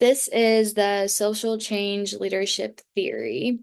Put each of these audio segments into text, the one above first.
This is the social change leadership theory.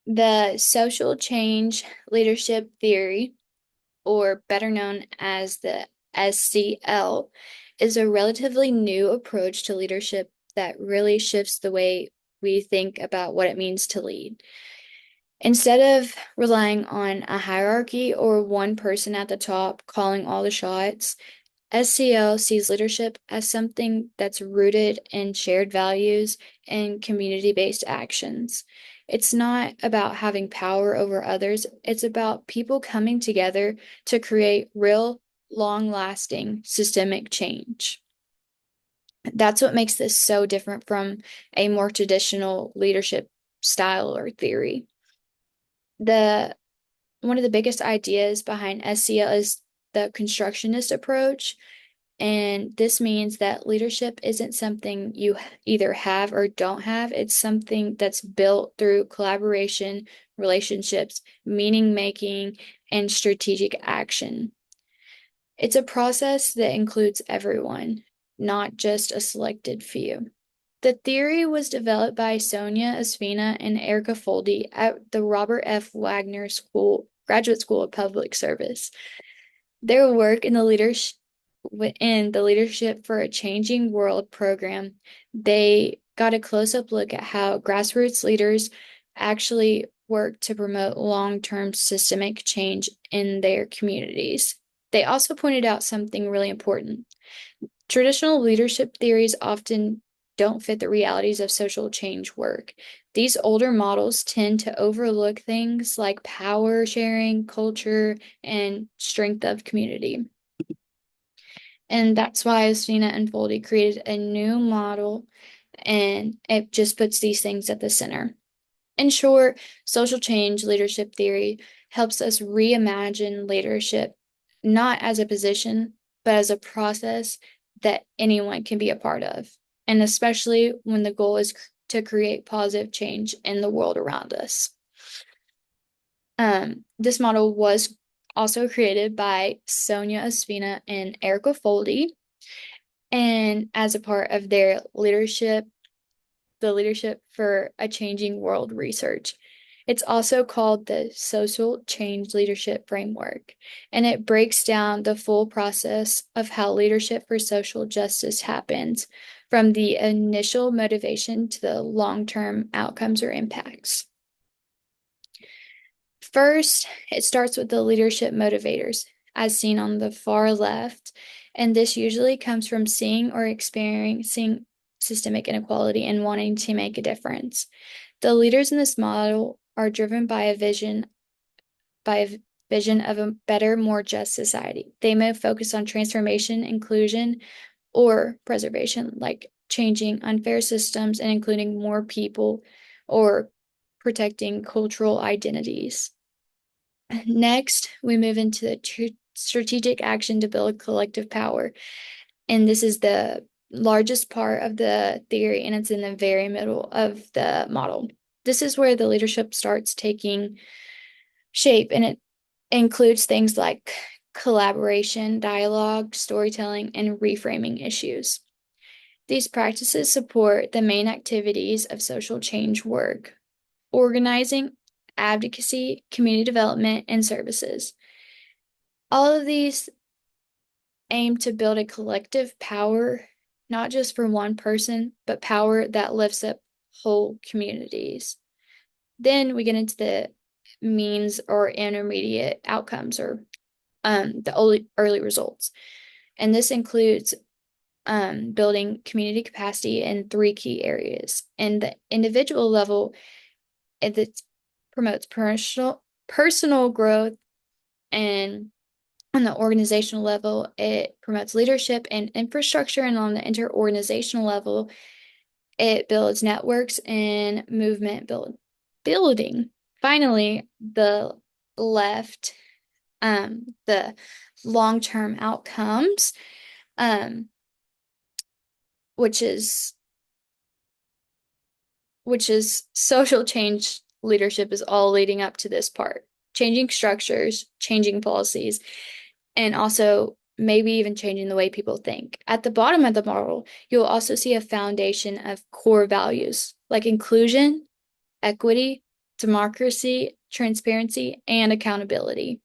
The social change leadership theory, or better known as the SCL, is a relatively new approach to leadership that really shifts the way we think about what it means to lead. Instead of relying on a hierarchy or one person at the top calling all the shots, SCL sees leadership as something that's rooted in shared values and community-based actions. It's not about having power over others, it's about people coming together to create real, long-lasting systemic change. That's what makes this so different from a more traditional leadership style or theory. The One of the biggest ideas behind SCL is the constructionist approach. And this means that leadership isn't something you either have or don't have. It's something that's built through collaboration, relationships, meaning making, and strategic action. It's a process that includes everyone, not just a selected few. The theory was developed by Sonia Espina and Erica Foldy at the Robert F. Wagner School, Graduate School of Public Service. Their work in the Leadership for a Changing World program, they got a close-up look at how grassroots leaders actually work to promote long-term systemic change in their communities. They also pointed out something really important. Traditional leadership theories often don't fit the realities of social change work. These older models tend to overlook things like power sharing, culture, and strength of community. And that's why Estina and Foldy created a new model, and it just puts these things at the center. In short, social change leadership theory helps us reimagine leadership not as a position, but as a process that anyone can be a part of, and especially when the goal is to create positive change in the world around us. This model was also created by Sonia Espina and Erica Foldy, and as a part of their the Leadership for a Changing World research. It's also called the Social Change Leadership Framework, and it breaks down the full process of how leadership for social justice happens, from the initial motivation to the long-term outcomes or impacts. First, it starts with the leadership motivators, as seen on the far left, and this usually comes from seeing or experiencing systemic inequality and wanting to make a difference. The leaders in this model are driven by a vision of a better, more just society. They may focus on transformation, inclusion, or preservation, like changing unfair systems and including more people or protecting cultural identities. Next, we move into the strategic action to build collective power. And this is the largest part of the theory, and it's in the very middle of the model. This is where the leadership starts taking shape, and it includes things like collaboration, dialogue, storytelling, and reframing issues. These practices support the main activities of social change work: organizing, advocacy, community development, and services. All of these aim to build a collective power, not just for one person, but power that lifts up whole communities. Then we get into the means or intermediate outcomes, or the early results. And this includes building community capacity in three key areas. In the individual level, it promotes personal growth, and on the organizational level, it promotes leadership and infrastructure, and on the interorganizational level, it builds networks and building. Finally, the left, the long-term outcomes, um, which is social change leadership is all leading up to this part. Changing structures, changing policies, and also maybe even changing the way people think. At the bottom of the model, you'll also see a foundation of core values like inclusion, equity, democracy, transparency, and accountability.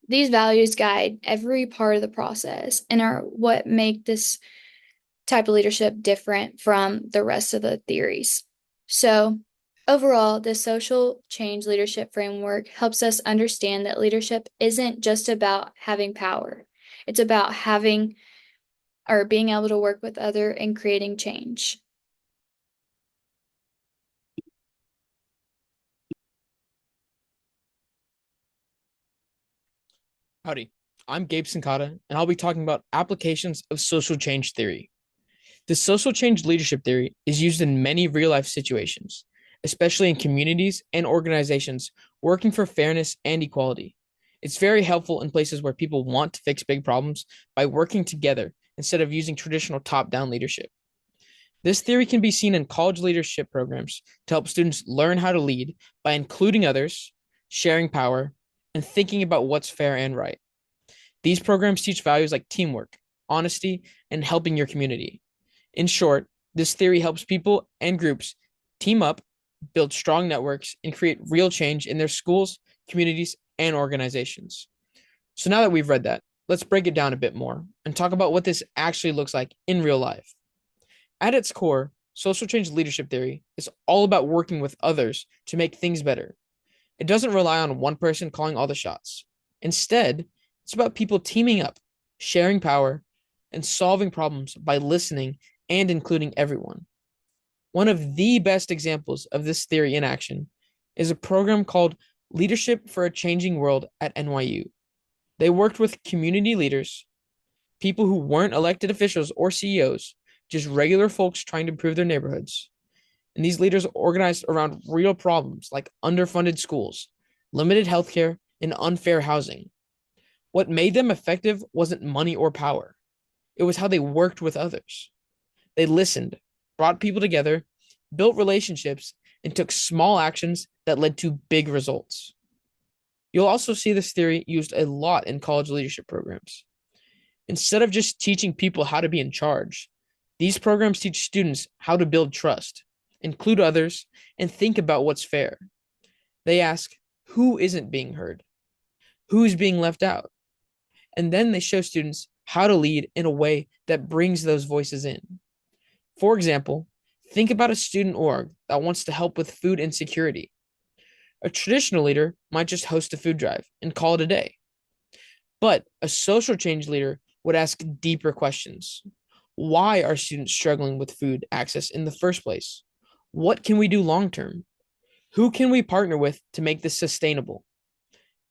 These values guide every part of the process and are what make this type of leadership different from the rest of the theories. So, overall, the social change leadership framework helps us understand that leadership isn't just about having power, it's about having or being able to work with other and creating change. Howdy, I'm Gabe Sincata, and I'll be talking about applications of social change theory. The social change leadership theory is used in many real life situations, especially in communities and organizations working for fairness and equality. It's very helpful in places where people want to fix big problems by working together instead of using traditional top down leadership. This theory can be seen in college leadership programs to help students learn how to lead by including others, sharing power, and thinking about what's fair and right. These programs teach values like teamwork, honesty, and helping your community. In short, this theory helps people and groups team up, build strong networks, and create real change in their schools, communities, and organizations. So now that we've read that, let's break it down a bit more and talk about what this actually looks like in real life. At its core, social change leadership theory is all about working with others to make things better. It doesn't rely on one person calling all the shots. Instead, it's about people teaming up, sharing power, and solving problems by listening and including everyone. One of the best examples of this theory in action is a program called Leadership for a Changing World at NYU. They worked with community leaders, people who weren't elected officials or CEOs, just regular folks trying to improve their neighborhoods. And these leaders organized around real problems like underfunded schools, limited healthcare, and unfair housing. What made them effective wasn't money or power, it was how they worked with others. They listened, brought people together, built relationships, and took small actions that led to big results. You'll also see this theory used a lot in college leadership programs. Instead of just teaching people how to be in charge, these programs teach students how to build trust, include others, and think about what's fair. They ask, who isn't being heard? Who's being left out? And then they show students how to lead in a way that brings those voices in. For example, think about a student org that wants to help with food insecurity. A traditional leader might just host a food drive and call it a day. But a social change leader would ask deeper questions. Why are students struggling with food access in the first place? What can we do long term? Who can we partner with to make this sustainable?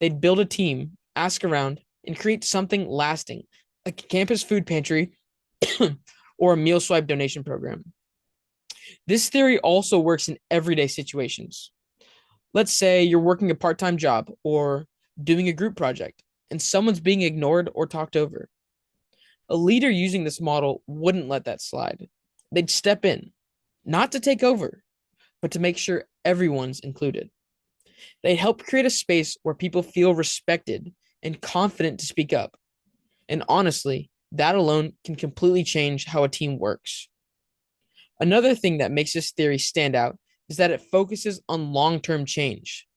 They'd build a team, ask around, and create something lasting, like a campus food pantry or a meal swipe donation program. This theory also works in everyday situations. Let's say you're working a part time job or doing a group project, and someone's being ignored or talked over. A leader using this model wouldn't let that slide. They'd step in, not to take over, but to make sure everyone's included. They help create a space where people feel respected and confident to speak up. And honestly, that alone can completely change how a team works. Another thing that makes this theory stand out is that it focuses on long term change.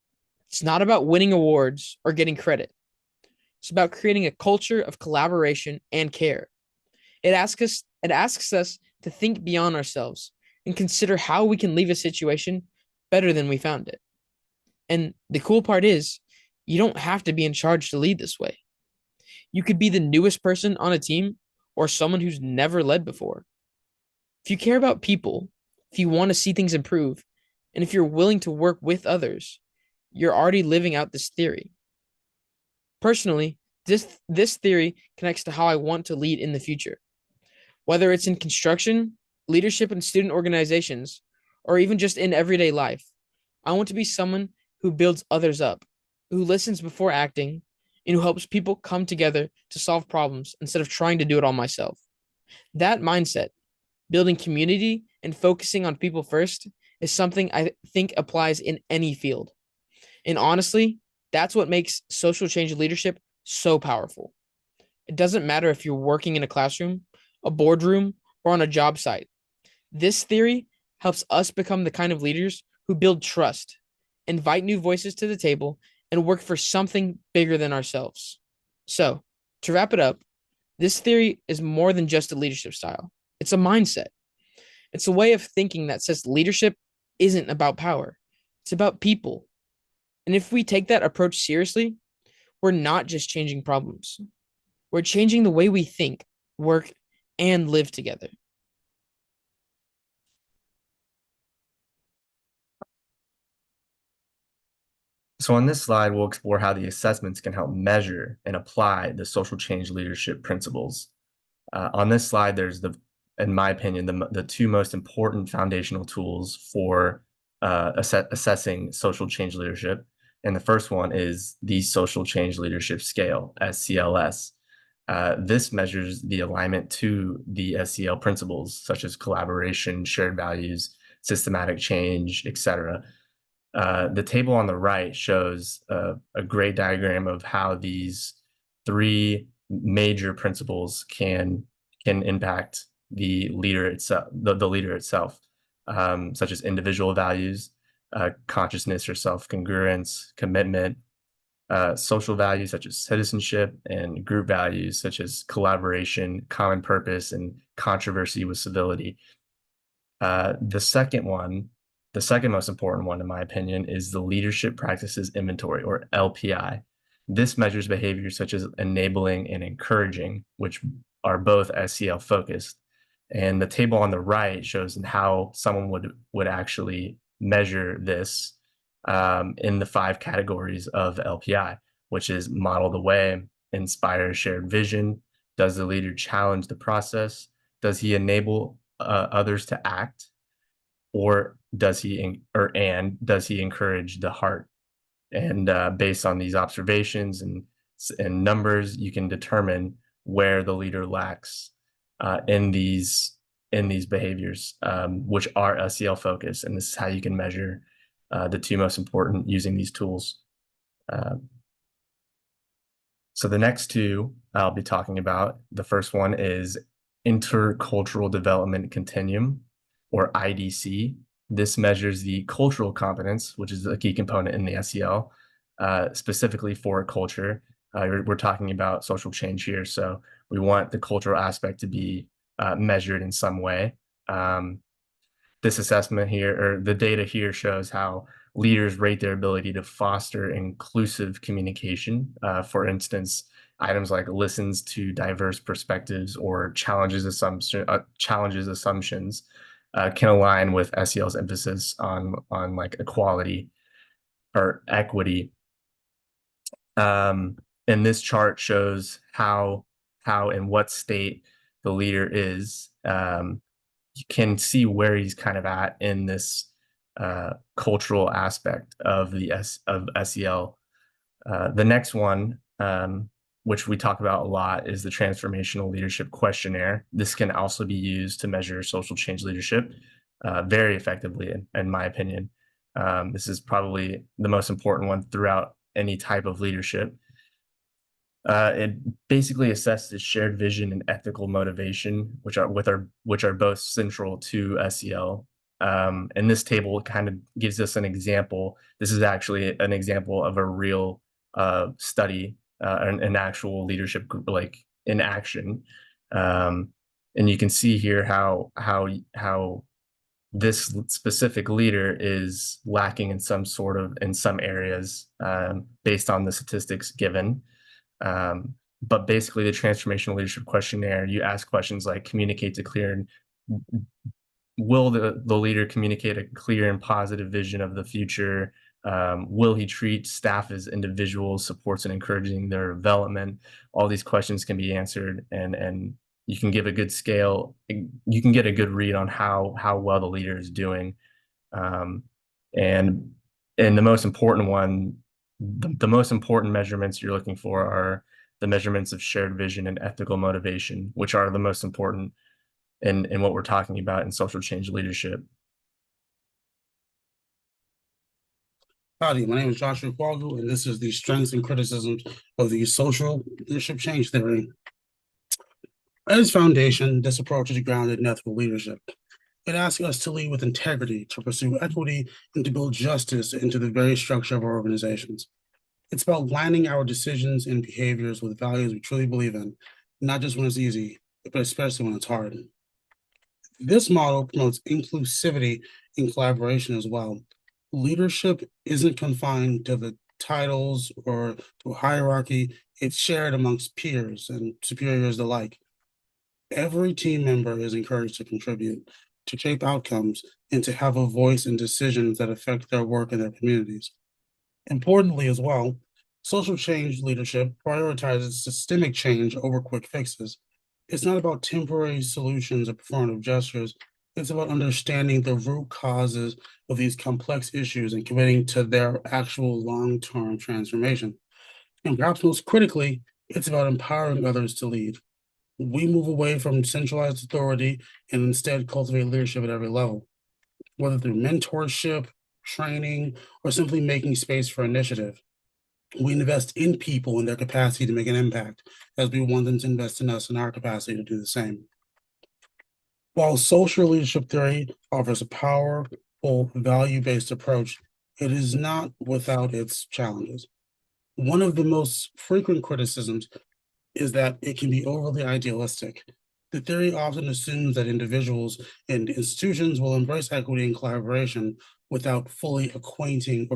It's not about winning awards or getting credit, it's about creating a culture of collaboration and care. It asks us to think beyond ourselves and consider how we can leave a situation better than we found it. And the cool part is, you don't have to be in charge to lead this way. You could be the newest person on a team or someone who's never led before. If you care about people, if you want to see things improve, and if you're willing to work with others, you're already living out this theory. Personally, this theory connects to how I want to lead in the future. Whether it's in construction, leadership in student organizations, or even just in everyday life, I want to be someone who builds others up, who listens before acting, and who helps people come together to solve problems instead of trying to do it all myself. That mindset, building community and focusing on people first, is something I think applies in any field. And honestly, That's what makes social change leadership so powerful. It doesn't matter if you're working in a classroom, a boardroom, or on a job site. This theory helps us become the kind of leaders who build trust, invite new voices to the table, and work for something bigger than ourselves. So, to wrap it up, this theory is more than just a leadership style, it's a mindset. It's a way of thinking that says leadership isn't about power, it's about people. And if we take that approach seriously, we're not just changing problems, we're changing the way we think, work, and live together. So on this slide, we'll explore how the assessments can help measure and apply the social change leadership principles. On this slide, there's in my opinion, the two most important foundational tools for assessing social change leadership. And the first one is the Social Change Leadership Scale, SCLS. This measures the alignment to the SCL principles, such as collaboration, shared values, systematic change, etc. The table on the right shows a great diagram of how these three major principles can impact the leader itself, the leader itself, such as individual values, consciousness or self-congruence, commitment, social values such as citizenship, and group values such as collaboration, common purpose, and controversy with civility. The second most important one, in my opinion, is the Leadership Practices Inventory, or LPI. This measures behaviors such as enabling and encouraging, which are both SCL focused. And the table on the right shows how someone would actually measure this in the 5 categories of LPI, which is model the way, inspire shared vision, does the leader challenge the process, does he enable others to act, or does he encourage the heart? And based on these observations and numbers, you can determine where the leader lacks in these behaviors, which are SEL focused. And this is how you can measure the two most important using these tools. So the next two I'll be talking about, the first one is Intercultural Development Continuum, or IDC. This measures the cultural competence, which is a key component in the SEL, specifically for a culture. We're talking about social change here, so we want the cultural aspect to be measured in some way. This assessment here, or the data here, shows how leaders rate their ability to foster inclusive communication. For instance, items like listens to diverse perspectives or challenges assumptions can align with SEL's emphasis on like equality or equity. And this chart shows how in what state the leader is. You can see where he's kind of at in this cultural aspect of SEL. The next one, which we talk about a lot, is the Transformational Leadership Questionnaire. This can also be used to measure social change leadership very effectively, in my opinion. This is probably the most important one throughout any type of leadership. It basically assesses shared vision and ethical motivation, which are both central to SEL. And this table kind of gives us an example. This is actually an example of a real study, an actual leadership group, like in action. And you can see here how this specific leader is lacking in some areas based on the statistics given. But basically, the Transformational Leadership Questionnaire, you ask questions like communicate to clear and will the leader communicate a clear and positive vision of the future? Will he treat staff as individuals, supports and encouraging their development? All these questions can be answered, and you can give a good scale. You can get a good read on how well the leader is doing. And the most important one, the most important measurements you're looking for are the measurements of shared vision and ethical motivation, which are the most important in what we're talking about in social change leadership. Howdy, my name is Joshua Quaggu, and this is the Strengths and Criticisms of the Social Leadership Change Theory. At its foundation, this approach is grounded in ethical leadership. It asks us to lead with integrity, to pursue equity, and to build justice into the very structure of our organizations. It's about lining our decisions and behaviors with values we truly believe in, not just when it's easy, but especially when it's hard. This model promotes inclusivity and collaboration as well. Leadership isn't confined to the titles or to a hierarchy, it's shared amongst peers and superiors alike. Every team member is encouraged to contribute, to shape outcomes, and to have a voice in decisions that affect their work and their communities. Importantly, as well, social change leadership prioritizes systemic change over quick fixes. It's not about temporary solutions or performative gestures. It's about understanding the root causes of these complex issues and committing to their actual long-term transformation. And perhaps most critically, it's about empowering others to lead. We move away from centralized authority and instead cultivate leadership at every level, whether through mentorship, training, or simply making space for initiative. We invest in people and their capacity to make an impact, as we want them to invest in us and our capacity to do the same. While social leadership theory offers a powerful, value-based approach, it is not without its challenges. One of the most frequent criticisms is that it can be overly idealistic. The theory often assumes that individuals and institutions will embrace equity and collaboration without fully accounting for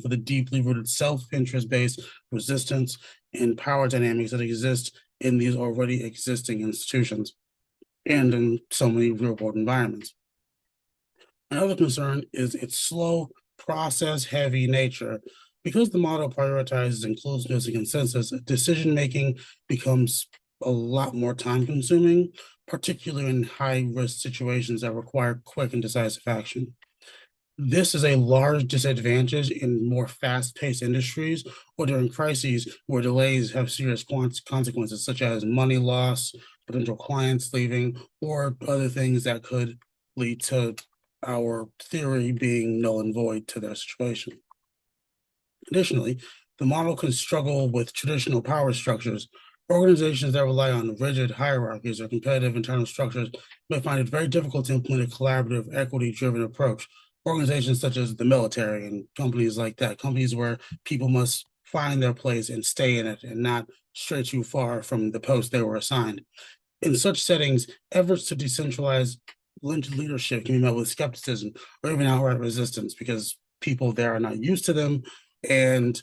the deeply rooted self-interest based resistance and power dynamics that exist in these already existing institutions and in so many real-world environments. Another concern is its slow, process-heavy nature. Because the model prioritizes inclusiveness and consensus, decision-making becomes a lot more time-consuming, particularly in high-risk situations that require quick and decisive action. This is a large disadvantage in more fast-paced industries or during crises where delays have serious consequences, such as money loss, potential clients leaving, or other things that could lead to our theory being null and void to their situation. Additionally, the model can struggle with traditional power structures. Organizations that rely on rigid hierarchies or competitive internal structures may find it very difficult to implement a collaborative, equity-driven approach. Organizations such as the military and companies like that, companies where people must find their place and stay in it and not stray too far from the post they were assigned. In such settings, efforts to decentralize leadership can be met with skepticism or even outright resistance because people there are not used to them and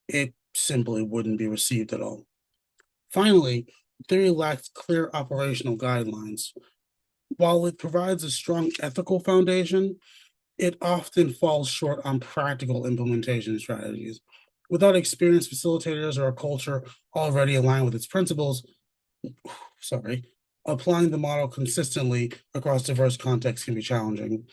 it simply wouldn't be received at all. Finally, theory lacks clear operational guidelines. While it provides a strong ethical foundation, it often falls short on practical implementation strategies. Without experienced facilitators or a culture already aligned with its principles, applying the model consistently across diverse contexts can be challenging.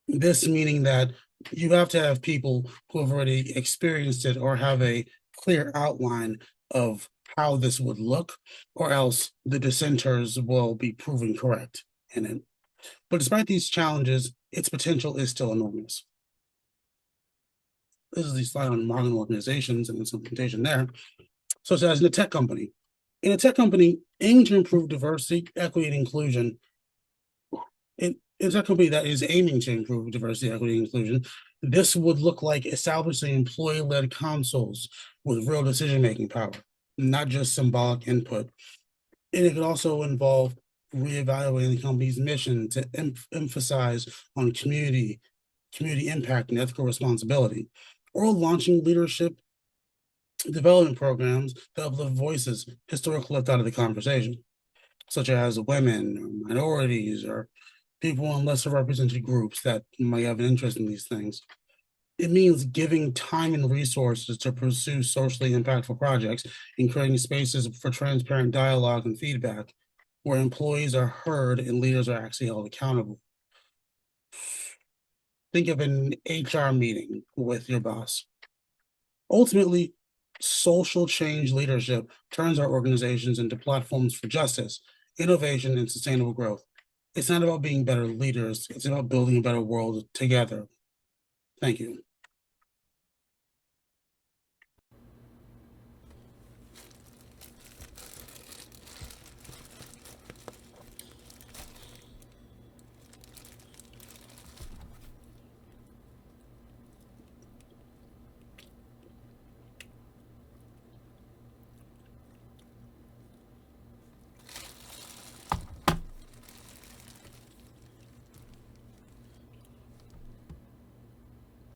This meaning that you have to have people who have already experienced it or have a clear outline of how this would look, or else the dissenters will be proven correct in it. But despite these challenges, its potential is still enormous. This is the slide on modern organizations and its implementation there, such as in a tech company. In a tech company, aiming to improve diversity, equity, and inclusion, it's a company that is aiming to improve diversity, equity, and inclusion. This would look like establishing employee-led councils with real decision-making power, not just symbolic input. And it could also involve reevaluating the company's mission to emphasize on community impact and ethical responsibility, or launching leadership development programs that uplift voices historically left out of the conversation, such as women or minorities or people in lesser represented groups that might have an interest in these things. It means giving time and resources to pursue socially impactful projects and creating spaces for transparent dialogue and feedback where employees are heard and leaders are actually held accountable. Think of an HR meeting with your boss. Ultimately, social change leadership turns our organizations into platforms for justice, innovation, and sustainable growth. It's not about being better leaders, it's about building a better world together. Thank you.